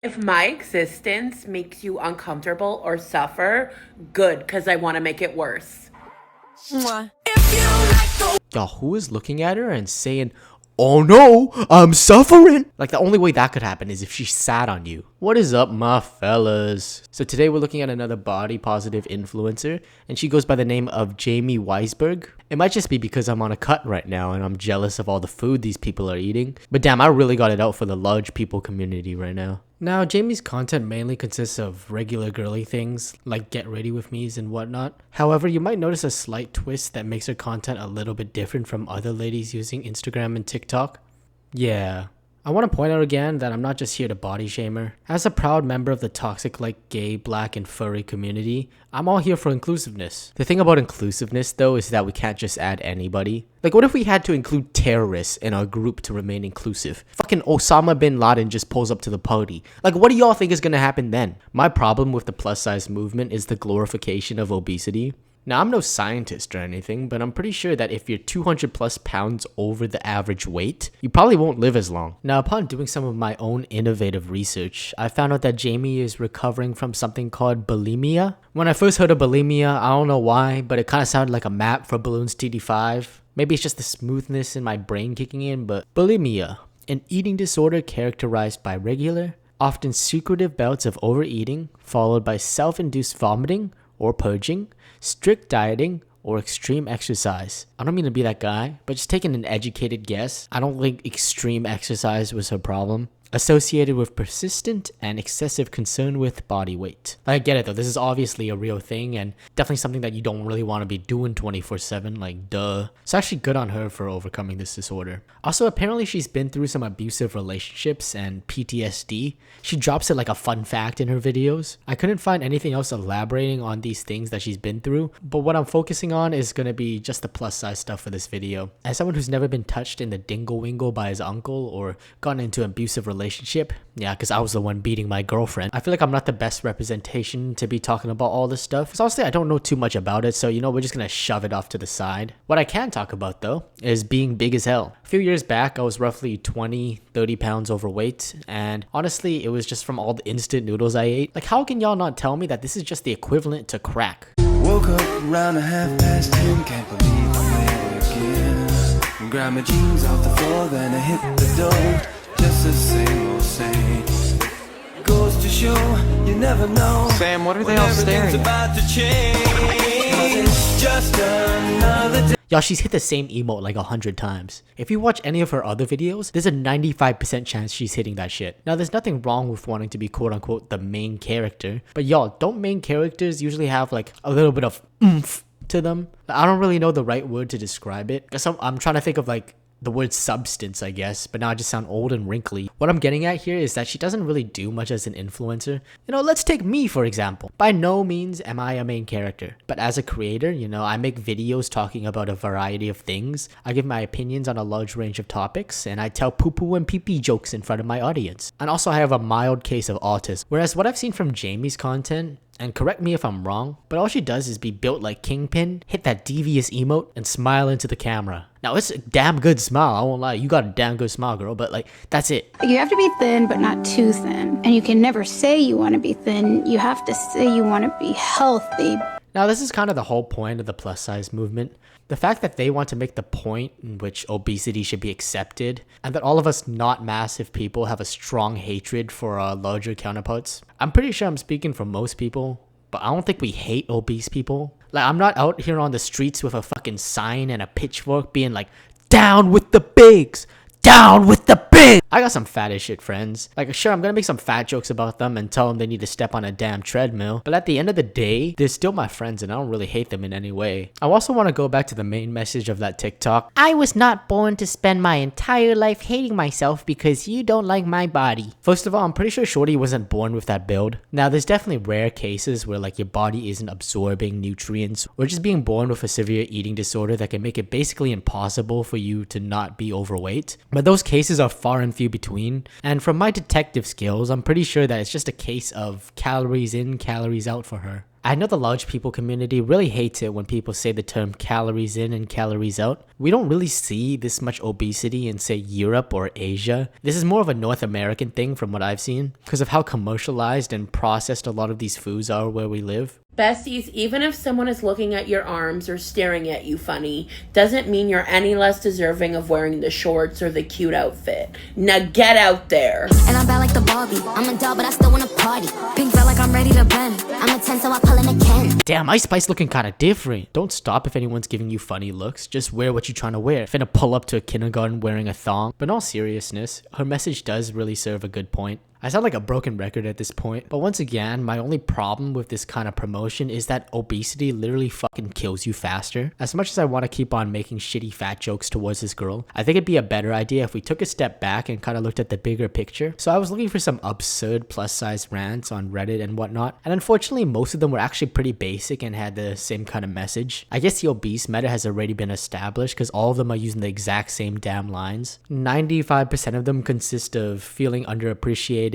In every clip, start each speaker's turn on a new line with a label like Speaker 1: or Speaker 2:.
Speaker 1: If my existence makes you uncomfortable or suffer, good, because I want to make it worse.
Speaker 2: Y'all, who is looking at her and saying, "Oh no, I'm suffering"? Like, the only way that could happen is if she sat on you. What is up, my fellas? So today we're looking at another body positive influencer, and she goes by the name of Jamie Weisberg. It might just be because I'm on a cut right now and I'm jealous of all the food these people are eating. But damn, I really got it out for the large people community right now. Now, Jamie's content mainly consists of regular girly things, like get ready with me's and whatnot. However, you might notice a slight twist that makes her content a little bit different from other ladies using Instagram and TikTok. Yeah. I want to point out again that I'm not just here to body shame her. As a proud member of the toxic like gay, black, and furry community, I'm all here for inclusiveness. The thing about inclusiveness though is that we can't just add anybody. Like, what if we had to include terrorists in our group to remain inclusive? Fucking Osama bin Laden just pulls up to the party. Like, what do y'all think is gonna happen then? My problem with the plus size movement is the glorification of obesity. Now, I'm no scientist or anything, but I'm pretty sure that if you're 200 plus pounds over the average weight, you probably won't live as long. Now, upon doing some of my own innovative research, I found out that Jamie is recovering from something called bulimia. When I first heard of bulimia, I don't know why, but it kind of sounded like a map for Balloons TD5. Maybe it's just the smoothness in my brain kicking in, but bulimia, an eating disorder characterized by regular, often secretive bouts of overeating, followed by self-induced vomiting or purging, strict dieting, or extreme exercise. I don't mean to be that guy, but just taking an educated guess, I don't think extreme exercise was her problem. Associated with persistent and excessive concern with body weight. I get it though, this is obviously a real thing and definitely something that you don't really want to be doing 24/7, like duh. It's actually good on her for overcoming this disorder. Also, apparently she's been through some abusive relationships and PTSD. She drops it like a fun fact in her videos. I couldn't find anything else elaborating on these things that she's been through, but what I'm focusing on is gonna be just the plus size stuff for this video. As someone who's never been touched in the dingle wingle by his uncle or gotten into abusive relationship, yeah, because I was the one beating my girlfriend, I feel like I'm not the best representation to be talking about all this stuff. So honestly, I don't know too much about it, so we're just gonna shove it off to the side. What I can talk about though is being big as hell. A few years back, I was roughly 20-30 pounds overweight, and honestly, it was just from all the instant noodles I ate. Like, how can y'all not tell me that this is just the equivalent to crack?
Speaker 3: Woke up around 10:30, can't believe I'm late again. Grab my jeans off the floor, then I hit the door. Just the same old same. Goes to show you never know.
Speaker 4: Sam, what are they all staring at?
Speaker 3: About to change. 'Cause it's just another day.
Speaker 2: Y'all, she's hit the same emote like 100 times. If you watch any of her other videos, there's a 95% chance she's hitting that shit. Now, there's nothing wrong with wanting to be quote-unquote the main character, but y'all, don't main characters usually have like a little bit of oomph to them? I don't really know the right word to describe it. I'm trying to think of like the word substance, I guess, but now I just sound old and wrinkly. What I'm getting at here is that she doesn't really do much as an influencer. Let's take me for example. By no means am I a main character, but as a creator, I make videos talking about a variety of things. I give my opinions on a large range of topics, and I tell poo-poo and pee-pee jokes in front of my audience. And also I have a mild case of autism. Whereas what I've seen from Jamie's content, and correct me if I'm wrong, but all she does is be built like Kingpin, hit that devious emote, and smile into the camera. Now, it's a damn good smile, I won't lie. You got a damn good smile, girl, but like, that's it.
Speaker 5: You have to be thin, but not too thin. And you can never say you want to be thin. You have to say you want to be healthy.
Speaker 2: Now, this is kind of the whole point of the plus size movement. The fact that they want to make the point in which obesity should be accepted, and that all of us not massive people have a strong hatred for our larger counterparts. I'm pretty sure I'm speaking for most people, but I don't think we hate obese people. Like, I'm not out here on the streets with a fucking sign and a pitchfork being like, "Down with the bigs! Down with the big!" I got some fat as shit friends. Like, sure, I'm gonna make some fat jokes about them and tell them they need to step on a damn treadmill, but at the end of the day, they're still my friends and I don't really hate them in any way. I also want to go back to the main message of that TikTok. I was not born to spend my entire life hating myself because you don't like my body. First of all, I'm pretty sure Shorty wasn't born with that build. Now, there's definitely rare cases where like your body isn't absorbing nutrients, or just being born with a severe eating disorder that can make it basically impossible for you to not be overweight. But those cases are far and few between, and from my detective skills, I'm pretty sure that it's just a case of calories in, calories out for her. I know the large people community really hates it when people say the term calories in and calories out. We don't really see this much obesity in, say, Europe or Asia. This is more of a North American thing from what I've seen, because of how commercialized and processed a lot of these foods are where we live.
Speaker 1: Besties, even if someone is looking at your arms or staring at you funny, doesn't mean you're any less deserving of wearing the shorts or the cute outfit. Now get out there.
Speaker 4: And I'm bad like the Barbie. I'm a doll, but I still wanna party. Pink felt like I'm ready to bend. I'm a 10, so I pull in a Ken.
Speaker 2: Damn, Ice Spice looking kinda different. Don't stop if anyone's giving you funny looks. Just wear what you're trying to wear. Finna pull up to a kindergarten wearing a thong. But in all seriousness, her message does really serve a good point. I sound like a broken record at this point, but once again, my only problem with this kind of promotion is that obesity literally fucking kills you faster. As much as I want to keep on making shitty fat jokes towards this girl, I think it'd be a better idea if we took a step back and kind of looked at the bigger picture. So I was looking for some absurd plus size rants on Reddit and whatnot, and unfortunately most of them were actually pretty basic and had the same kind of message. I guess the obese meta has already been established because all of them are using the exact same damn lines. 95% of them consist of feeling underappreciated,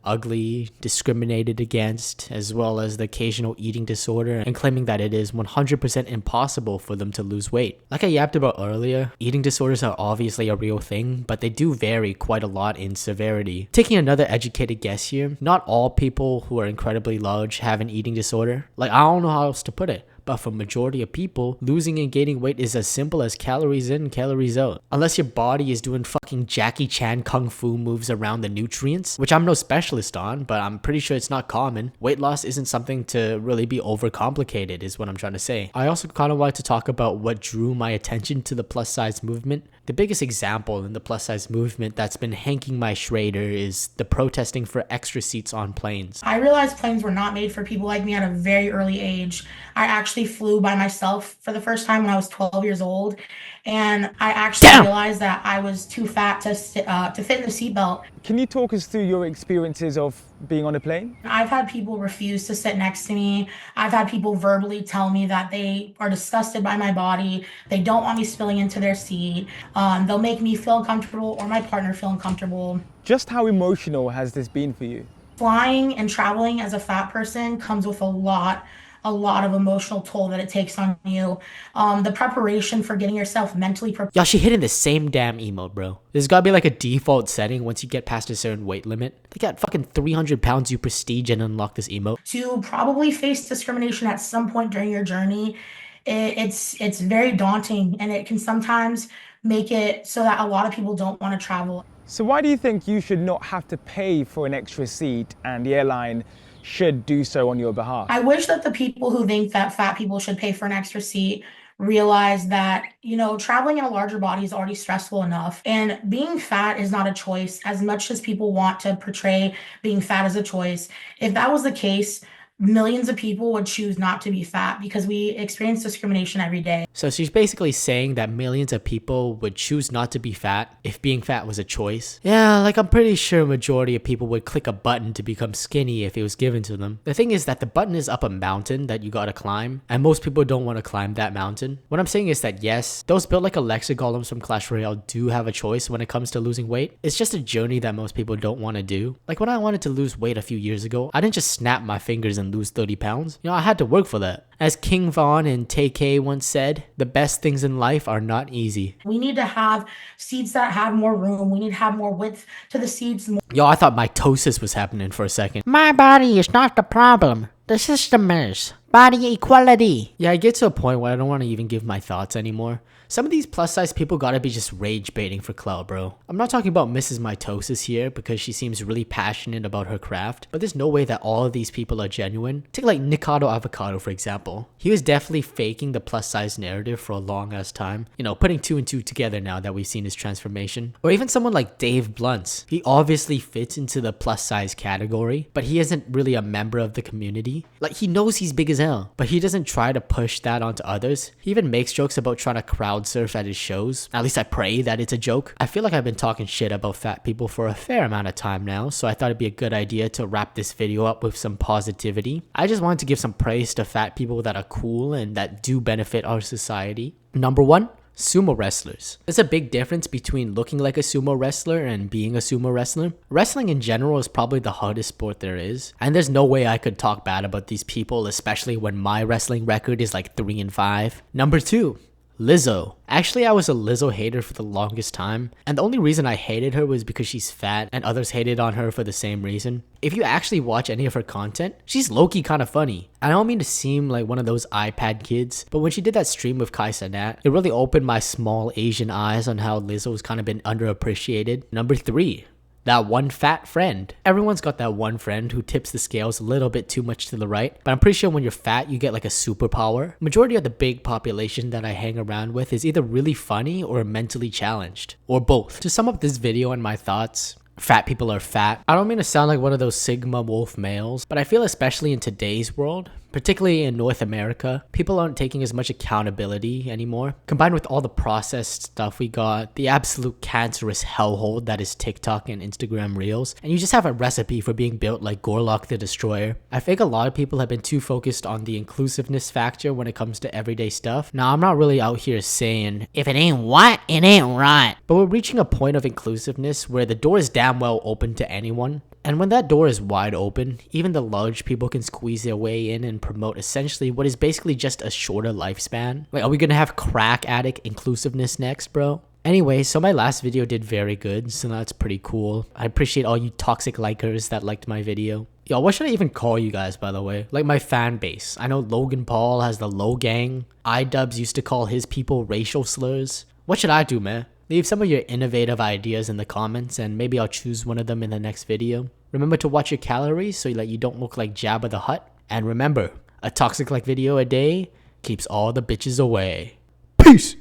Speaker 2: ugly, discriminated against, as well as the occasional eating disorder, and claiming that it is 100% impossible for them to lose weight. Like I yapped about earlier, eating disorders are obviously a real thing, but they do vary quite a lot in severity. Taking another educated guess here, not all people who are incredibly large have an eating disorder. Like, I don't know how else to put it. But for majority of people, losing and gaining weight is as simple as calories in, calories out. Unless your body is doing fucking Jackie Chan kung fu moves around the nutrients, which I'm no specialist on, but I'm pretty sure it's not common. Weight loss isn't something to really be overcomplicated is what I'm trying to say. I also kind of like to talk about what drew my attention to the plus size movement. The biggest example in the plus size movement that's been hanking my Schrader is the protesting for extra seats on planes.
Speaker 6: I realized planes were not made for people like me at a very early age. I actually flew by myself for the first time when I was 12 years old, and I actually realized that I was too fat to fit in the seatbelt.
Speaker 7: Can you talk us through your experiences of being on a plane?
Speaker 6: I've had people refuse to sit next to me. I've had people verbally tell me that they are disgusted by my body. They don't want me spilling into their seat. They'll make me feel uncomfortable or my partner feel uncomfortable.
Speaker 7: Just how emotional has this been for you?
Speaker 6: Flying and traveling as a fat person comes with a lot of emotional toll that it takes on you. The preparation for getting yourself mentally prepared.
Speaker 2: Y'all, she hitting the same damn emote, bro. There's gotta be like a default setting once you get past a certain weight limit. They got fucking 300 pounds you prestige and unlock this emote.
Speaker 6: To probably face discrimination at some point during your journey, it's very daunting, and it can sometimes make it so that a lot of people don't want to travel.
Speaker 7: So why do you think you should not have to pay for an extra seat and the airline should do so on your behalf?
Speaker 6: I wish that the people who think that fat people should pay for an extra seat realize that, traveling in a larger body is already stressful enough. And being fat is not a choice as much as people want to portray being fat as a choice. If that was the case, millions of people would choose not to be fat because we experience discrimination every day.
Speaker 2: So she's basically saying that millions of people would choose not to be fat if being fat was a choice. Yeah, like I'm pretty sure a majority of people would click a button to become skinny if it was given to them. The thing is that the button is up a mountain that you gotta climb, and most people don't want to climb that mountain. What I'm saying is that yes, those built like Alexa golems from Clash Royale do have a choice when it comes to losing weight. It's just a journey that most people don't want to do. Like when I wanted to lose weight a few years ago, I didn't just snap my fingers and lose 30 pounds. I had to work for that. As King Von and Tay-K once said, the best things in life are not easy.
Speaker 6: We need to have seats that have more room. We need to have more width to the seats.
Speaker 2: Yo, I thought mitosis was happening for a second.
Speaker 8: My body is not the problem. The system is. Body equality.
Speaker 2: Yeah, I get to a point where I don't want to even give my thoughts anymore. Some of these plus size people gotta be just rage baiting for clout, bro. I'm not talking about Mrs. Mitosis here because she seems really passionate about her craft, but there's no way that all of these people are genuine. Take like Nikado Avocado for example. He was definitely faking the plus size narrative for a long ass time. Putting two and two together now that we've seen his transformation. Or even someone like Dave Blunts. He obviously fits into the plus size category, but he isn't really a member of the community. Like he knows he's big as hell, but he doesn't try to push that onto others. He even makes jokes about trying to crowd surf at his shows. At least I pray that it's a joke. I feel like I've been talking shit about fat people for a fair amount of time now, so I thought it'd be a good idea to wrap this video up with some positivity. I just wanted to give some praise to fat people that are cool and that do benefit our society. Number one, Sumo wrestlers. There's a big difference between looking like a sumo wrestler and being a sumo wrestler. Wrestling in general is probably the hardest sport there is, and there's no way I could talk bad about these people, especially when my wrestling record is like 3-5. Number 2. Lizzo. Actually, I was a Lizzo hater for the longest time, and the only reason I hated her was because she's fat and others hated on her for the same reason. If you actually watch any of her content, she's low-key kind of funny. I don't mean to seem like one of those iPad kids, but when she did that stream with Kai Cenat, it really opened my small Asian eyes on how Lizzo's kind of been underappreciated. Number 3. That one fat friend. Everyone's got that one friend who tips the scales a little bit too much to the right, but I'm pretty sure when you're fat, you get like a superpower. Majority of the big population that I hang around with is either really funny or mentally challenged, or both. To sum up this video and my thoughts, fat people are fat. I don't mean to sound like one of those Sigma wolf males, but I feel especially in today's world, particularly in North America, people aren't taking as much accountability anymore. Combined with all the processed stuff we got, the absolute cancerous hellhole that is TikTok and Instagram Reels, and you just have a recipe for being built like Gorlock the Destroyer. I think a lot of people have been too focused on the inclusiveness factor when it comes to everyday stuff. Now, I'm not really out here saying, if it ain't white, it ain't right. But we're reaching a point of inclusiveness where the door is damn well open to anyone. And when that door is wide open, even the large people can squeeze their way in and promote essentially what is basically just a shorter lifespan. Like, are we gonna have crack addict inclusiveness next, bro? Anyway, so my last video did very good, so that's pretty cool. I appreciate all you toxic likers that liked my video. Yo, what should I even call you guys, by the way? Like my fan base. I know Logan Paul has the Low Gang. iDubbbz used to call his people racial slurs. What should I do, man? Leave some of your innovative ideas in the comments and maybe I'll choose one of them in the next video. Remember to watch your calories so that you don't look like Jabba the Hutt. And remember, a toxic like video a day keeps all the bitches away. Peace!